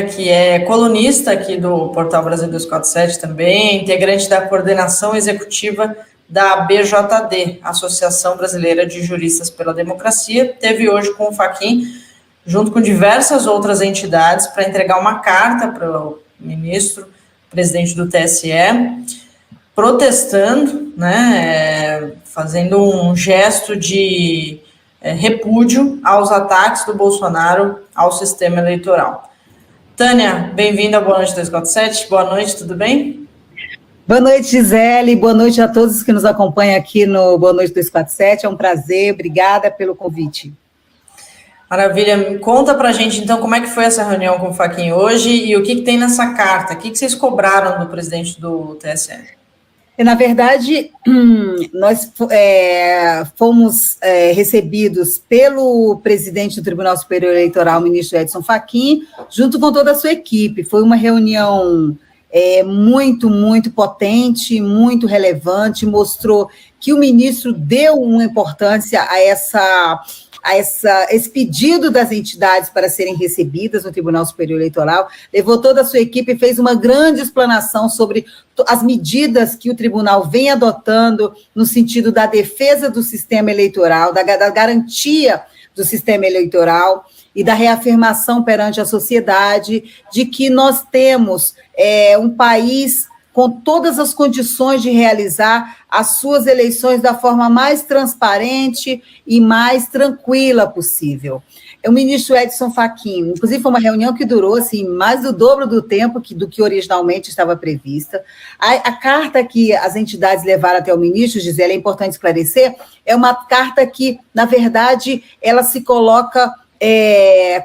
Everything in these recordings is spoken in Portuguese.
que é colunista aqui do Portal Brasil 247 também, integrante da coordenação executiva da BJD, Associação Brasileira de Juristas pela Democracia, teve hoje com o Fachin, junto com diversas outras entidades, para entregar uma carta para o ministro, presidente do TSE, protestando, né, fazendo um gesto de repúdio aos ataques do Bolsonaro ao sistema eleitoral. Tânia, bem-vinda ao Boa Noite 247. Boa noite, tudo bem? Boa noite, Gisele. Boa noite a todos que nos acompanham aqui no Boa Noite 247. É um prazer, obrigada pelo convite. Maravilha. Conta pra gente, então, como é que foi essa reunião com o Fachin hoje e o que tem nessa carta? O que vocês cobraram do presidente do TSE? Na verdade, nós fomos recebidos pelo presidente do Tribunal Superior Eleitoral, o ministro Edson Fachin, junto com toda a sua equipe. Foi uma reunião muito, muito potente, muito relevante, mostrou que o ministro deu uma importância a esse pedido das entidades para serem recebidas no Tribunal Superior Eleitoral, levou toda a sua equipe e fez uma grande explanação sobre as medidas que o tribunal vem adotando no sentido da defesa do sistema eleitoral, da garantia do sistema eleitoral e da reafirmação perante a sociedade de que nós temos um país com todas as condições de realizar as suas eleições da forma mais transparente e mais tranquila possível. O ministro Edson Fachin, inclusive foi uma reunião que durou assim, mais do dobro do tempo do que originalmente estava prevista. A carta que as entidades levaram até o ministro, Gisele, é importante esclarecer, é uma carta que, na verdade, ela se coloca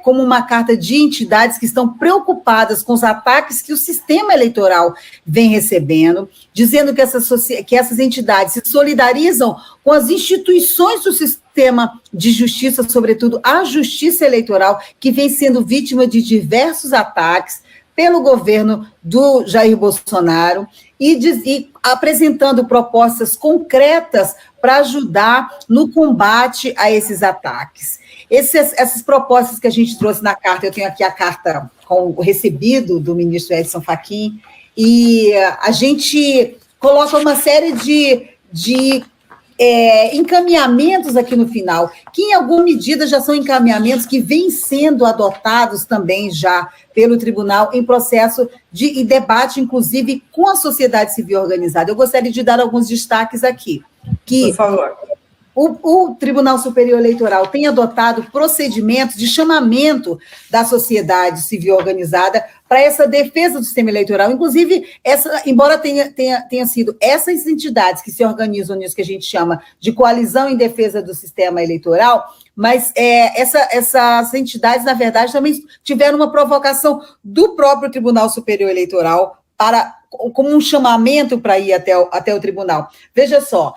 como uma carta de entidades que estão preocupadas com os ataques que o sistema eleitoral vem recebendo, dizendo que essas entidades se solidarizam com as instituições do sistema de justiça, sobretudo a justiça eleitoral, que vem sendo vítima de diversos ataques pelo governo do Jair Bolsonaro e apresentando propostas concretas para ajudar no combate a esses ataques. Essas propostas que a gente trouxe na carta, eu tenho aqui a carta com o recebido do ministro Edson Fachin, e a gente coloca uma série de encaminhamentos aqui no final, que em alguma medida já são encaminhamentos que vêm sendo adotados também já pelo tribunal em processo de debate, inclusive com a sociedade civil organizada. Eu gostaria de dar alguns destaques aqui. Por favor. O Tribunal Superior Eleitoral tem adotado procedimentos de chamamento da sociedade civil organizada para essa defesa do sistema eleitoral. Inclusive, embora tenha sido essas entidades que se organizam nisso que a gente chama de coalizão em defesa do sistema eleitoral, mas essas entidades, na verdade, também tiveram uma provocação do próprio Tribunal Superior Eleitoral como um chamamento para ir até o tribunal. Veja só,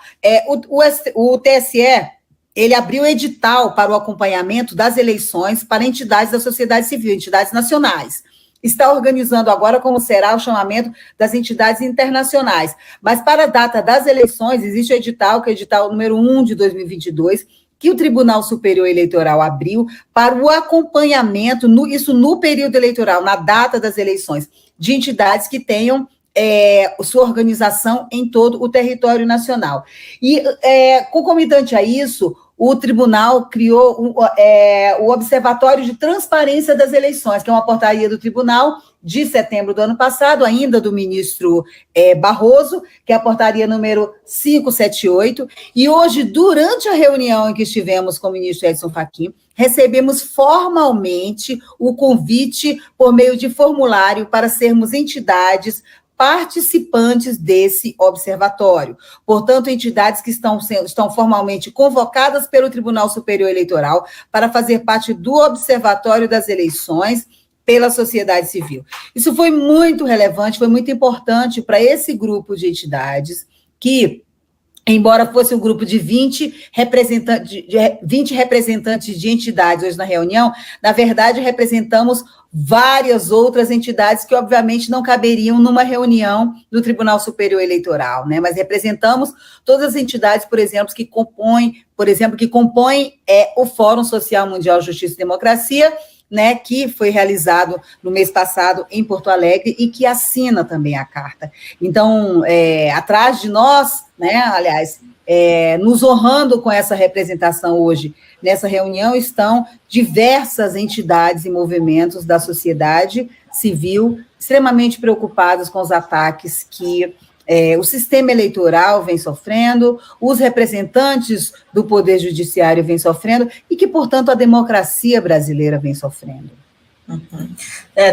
o TSE, ele abriu edital para o acompanhamento das eleições para entidades da sociedade civil, entidades nacionais. Está organizando agora como será o chamamento das entidades internacionais. Mas para a data das eleições, existe o edital, que é o edital número 1 de 2022, que o Tribunal Superior Eleitoral abriu para o acompanhamento, isso no período eleitoral, na data das eleições, de entidades que tenham sua organização em todo o território nacional. E, concomitante a isso, o tribunal criou o Observatório de Transparência das Eleições, que é uma portaria do tribunal de setembro do ano passado, ainda do ministro Barroso, que é a portaria número 578, e hoje, durante a reunião em que estivemos com o ministro Edson Fachin, recebemos formalmente o convite por meio de formulário para sermos entidades participantes desse observatório. Portanto, entidades que estão formalmente convocadas pelo Tribunal Superior Eleitoral para fazer parte do Observatório das Eleições pela sociedade civil. Isso foi muito relevante, foi muito importante para esse grupo de entidades que, embora fosse um grupo de 20 representantes de entidades hoje na reunião, na verdade, representamos várias outras entidades que, obviamente, não caberiam numa reunião do Tribunal Superior Eleitoral, né? Mas representamos todas as entidades, por exemplo, que compõem o Fórum Social Mundial Justiça e Democracia, né, que foi realizado no mês passado em Porto Alegre e que assina também a carta. Então, atrás de nós, né, aliás, nos honrando com essa representação hoje, nessa reunião, estão diversas entidades e movimentos da sociedade civil extremamente preocupados com os ataques que o sistema eleitoral vem sofrendo, os representantes do Poder Judiciário vêm sofrendo e que, portanto, a democracia brasileira vem sofrendo. Uhum.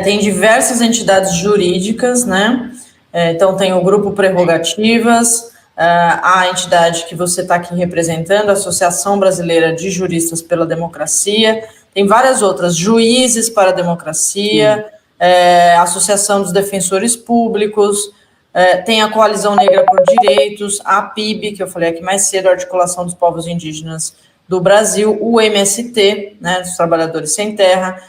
Tem diversas entidades jurídicas, né? Então, tem o Grupo Prerrogativas, a entidade que você está aqui representando, a Associação Brasileira de Juristas pela Democracia, tem várias outras, Juízes para a Democracia, a Associação dos Defensores Públicos, tem a Coalizão Negra por Direitos, a PIB, que eu falei aqui mais cedo, a Articulação dos Povos Indígenas do Brasil, o MST, né, dos Trabalhadores Sem Terra,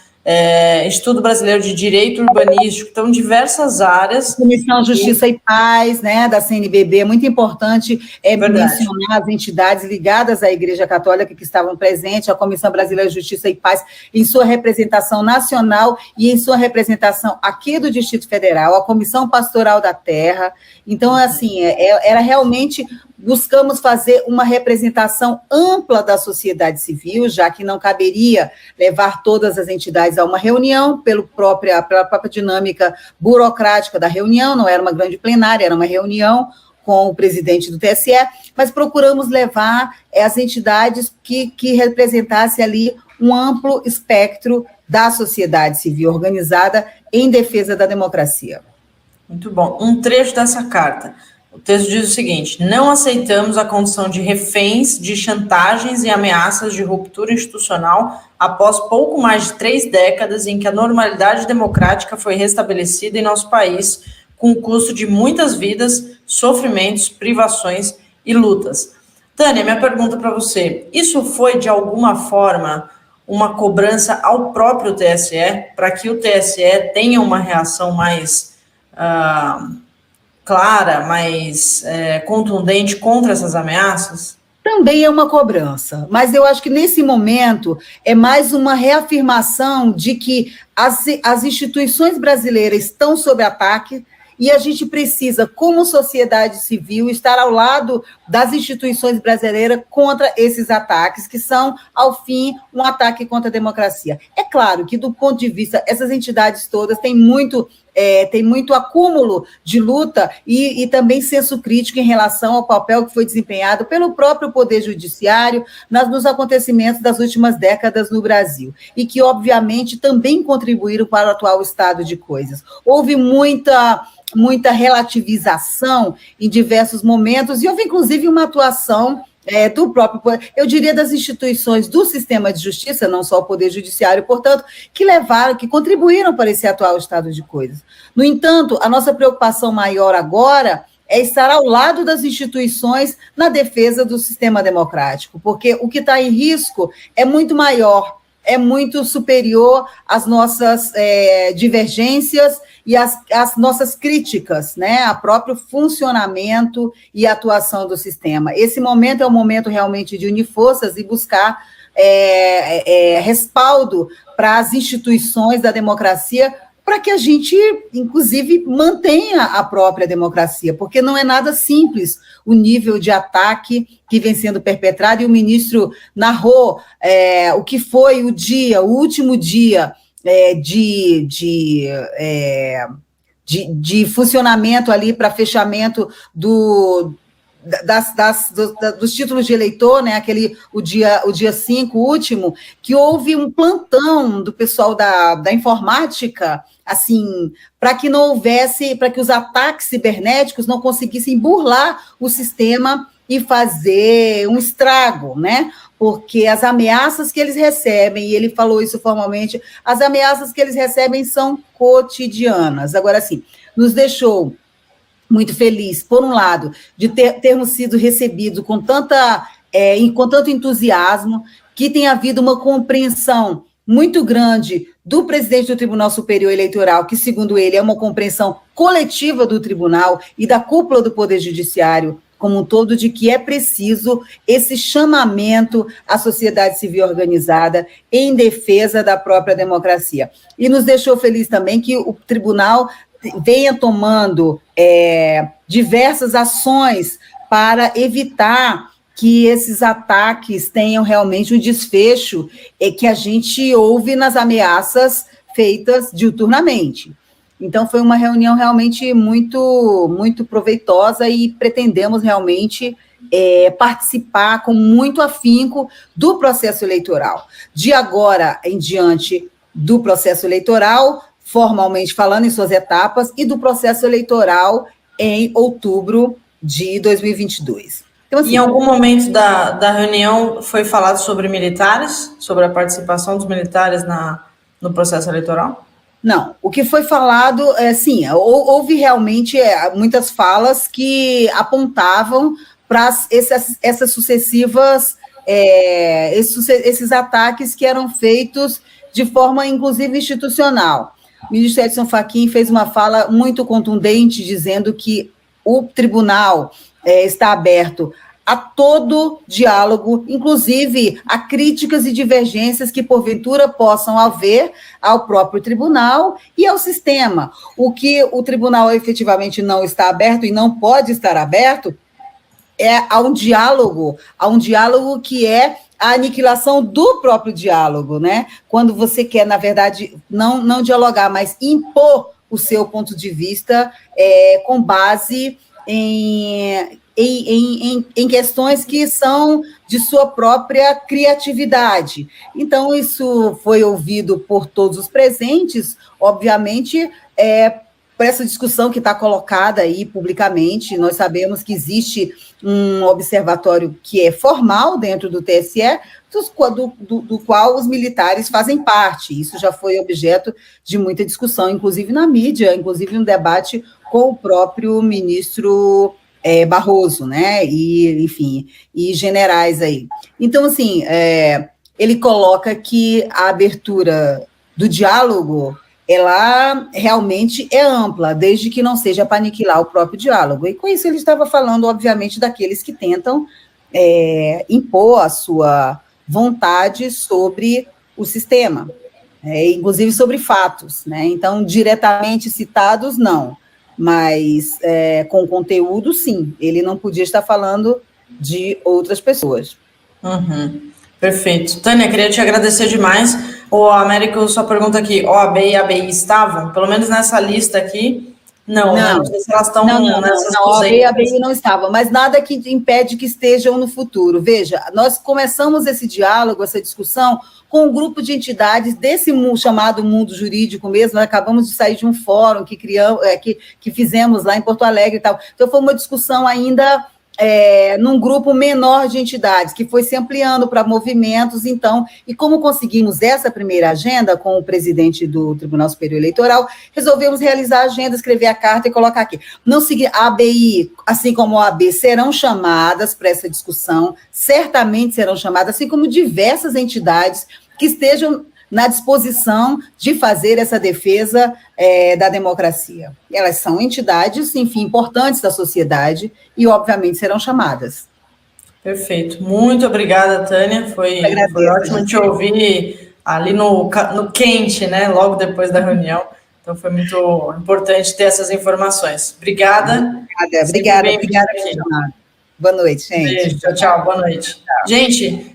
Instituto Brasileiro de Direito Urbanístico, então diversas áreas. Comissão Justiça e Paz, né, da CNBB, é muito importante mencionar as entidades ligadas à Igreja Católica que estavam presentes, a Comissão Brasileira de Justiça e Paz, em sua representação nacional e em sua representação aqui do Distrito Federal, a Comissão Pastoral da Terra. Então, assim, era realmente... Buscamos fazer uma representação ampla da sociedade civil, já que não caberia levar todas as entidades a uma reunião, pela própria dinâmica burocrática da reunião, não era uma grande plenária, era uma reunião com o presidente do TSE, mas procuramos levar as entidades que representassem ali um amplo espectro da sociedade civil organizada em defesa da democracia. Muito bom. Um trecho dessa carta. O texto diz o seguinte: não aceitamos a condição de reféns de chantagens e ameaças de ruptura institucional após pouco mais de 3 décadas em que a normalidade democrática foi restabelecida em nosso país, com o custo de muitas vidas, sofrimentos, privações e lutas. Tânia, minha pergunta para você: isso foi, de alguma forma, uma cobrança ao próprio TSE, para que o TSE tenha uma reação mais... clara, mais contundente contra essas ameaças? Também é uma cobrança, mas eu acho que nesse momento é mais uma reafirmação de que as instituições brasileiras estão sob ataque e a gente precisa, como sociedade civil, estar ao lado das instituições brasileiras contra esses ataques, que são, ao fim, um ataque contra a democracia. É claro que, do ponto de vista, essas entidades todas têm muito acúmulo de luta e também senso crítico em relação ao papel que foi desempenhado pelo próprio Poder Judiciário nos acontecimentos das últimas décadas no Brasil, e que, obviamente, também contribuíram para o atual estado de coisas. Houve muita relativização em diversos momentos, e houve, inclusive, uma atuação do próprio, eu diria, das instituições do sistema de justiça, não só o Poder Judiciário, portanto, que contribuíram para esse atual estado de coisas. No entanto, a nossa preocupação maior agora é estar ao lado das instituições na defesa do sistema democrático, porque o que está em risco é muito maior, é muito superior às nossas divergências e às nossas críticas, né, a próprio funcionamento e atuação do sistema. Esse momento é um momento realmente de unir forças e buscar respaldo para as instituições da democracia, para que a gente, inclusive, mantenha a própria democracia, porque não é nada simples o nível de ataque que vem sendo perpetrado, e o ministro narrou o que foi o último dia de funcionamento ali para fechamento dos títulos de eleitor, né, o dia 5 último, que houve um plantão do pessoal da informática, assim, para que não houvesse, para que os ataques cibernéticos não conseguissem burlar o sistema e fazer um estrago, né? Porque as ameaças que eles recebem, e ele falou isso formalmente, as ameaças que eles recebem são cotidianas. Agora, assim, nos deixou muito feliz, por um lado, de termos sido recebidos com tanto entusiasmo, que tem havido uma compreensão muito grande do presidente do Tribunal Superior Eleitoral, que, segundo ele, é uma compreensão coletiva do tribunal e da cúpula do Poder Judiciário como um todo, de que é preciso esse chamamento à sociedade civil organizada em defesa da própria democracia. E nos deixou feliz também que o tribunal venha tomando diversas ações para evitar que esses ataques tenham realmente um desfecho que a gente ouve nas ameaças feitas diuturnamente. Então, foi uma reunião realmente muito, muito proveitosa e pretendemos realmente participar com muito afinco do processo eleitoral. De agora em diante, do processo eleitoral, formalmente falando em suas etapas, e do processo eleitoral em outubro de 2022. Então, assim, em algum momento da reunião foi falado sobre militares, sobre a participação dos militares no processo eleitoral? Não, o que foi falado, sim, houve realmente muitas falas que apontavam para essas sucessivas, esses ataques que eram feitos de forma, inclusive, institucional. O ministro Edson Fachin fez uma fala muito contundente, dizendo que o tribunal está aberto a todo diálogo, inclusive a críticas e divergências que, porventura, possam haver ao próprio tribunal e ao sistema. O que o tribunal efetivamente não está aberto e não pode estar aberto é a um diálogo que é a aniquilação do próprio diálogo, né? Quando você quer, na verdade, não dialogar, mas impor o seu ponto de vista com base em questões que são de sua própria criatividade. Então, isso foi ouvido por todos os presentes, obviamente, por essa discussão que está colocada aí publicamente. Nós sabemos que existe um observatório que é formal dentro do TSE, do qual os militares fazem parte. Isso já foi objeto de muita discussão, inclusive na mídia, inclusive um debate com o próprio ministro Barroso, né, e, enfim, e generais aí. Então, assim, ele coloca que a abertura do diálogo, ela realmente é ampla, desde que não seja para aniquilar o próprio diálogo. E com isso ele estava falando, obviamente, daqueles que tentam impor a sua vontade sobre o sistema, inclusive sobre fatos, né? Então, diretamente citados, não. Mas com conteúdo, sim. Ele não podia estar falando de outras pessoas. Uhum. Perfeito. Tânia, queria te agradecer demais. O Américo só pergunta aqui, OAB e ABI estavam? Pelo menos nessa lista aqui, não. Né? Não sei se elas estão nessas não, OAB e ABI não estavam, mas nada que impede que estejam no futuro. Veja, nós começamos esse diálogo, essa discussão, com um grupo de entidades desse chamado mundo jurídico mesmo. Nós acabamos de sair de um fórum que criamos, que fizemos lá em Porto Alegre e tal. Então, foi uma discussão ainda num grupo menor de entidades, que foi se ampliando para movimentos. Então, e como conseguimos essa primeira agenda com o presidente do Tribunal Superior Eleitoral, resolvemos realizar a agenda, escrever a carta e colocar aqui. Não seguir a ABI, assim como a OAB, serão chamadas para essa discussão, certamente serão chamadas, assim como diversas entidades que estejam na disposição de fazer essa defesa da democracia. Elas são entidades, enfim, importantes da sociedade e, obviamente, serão chamadas. Perfeito. Muito obrigada, Tânia. Foi ótimo te ouvir ali no quente, né? Logo depois da reunião. Então, foi muito importante ter essas informações. Obrigada. Obrigada. Boa noite, gente. Beijo, tchau. Boa noite. Tchau. Gente...